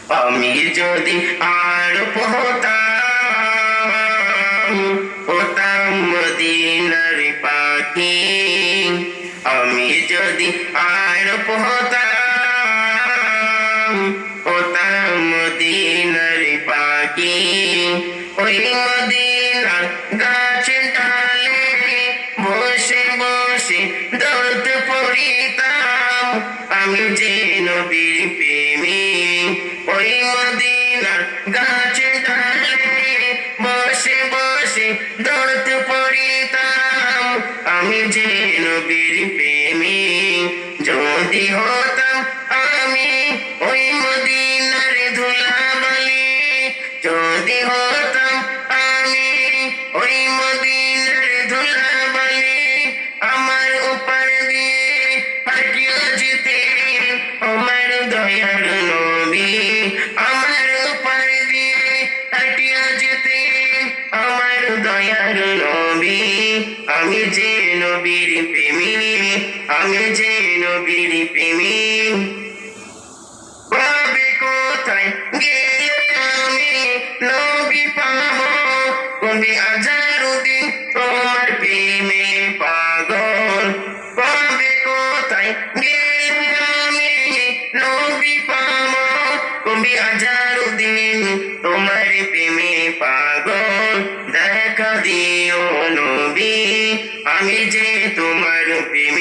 আমি যদি আর হতাম মদিনার পাখি, আমি যদি আর হতাম মদিনার পাখি, ওই মদিনার গাছের ডালে বসে বসে দৌড় পড়িতাম। আমি যে নবীর প্রেমিক, ওই মদিনার গাছের ডালে বসে বসে দৌড় পড়িতাম। আমি যে নবীর প্রেমিক, যদি হতাম আমি ওই মদিনার ধুলাবালি, যদি হতাম আমি ওই মদিনার ধুলাবালি, আমার উপর দিয়ে হাঁটিয়া যেতে আমার দয়ার নবী, আমার উপর দিয়ে হাঁটিয়া যেতে আমার দয়ার নবী। আমি যে নবীর প্রেমিক, আমি যে নবীর প্রেমিক, কবে কোথায় গেলে আমি নবী পাবো, কবি আজহারউদ্দিন তোমার প্রেমে পাগল। কবে কোথায় গেলে আমি নবী পাবো, কবি আজহারউদ্দিন তোমার প্রেমে পাগল। দেখা দিও নবী, আমি যে তোমার প্রেমে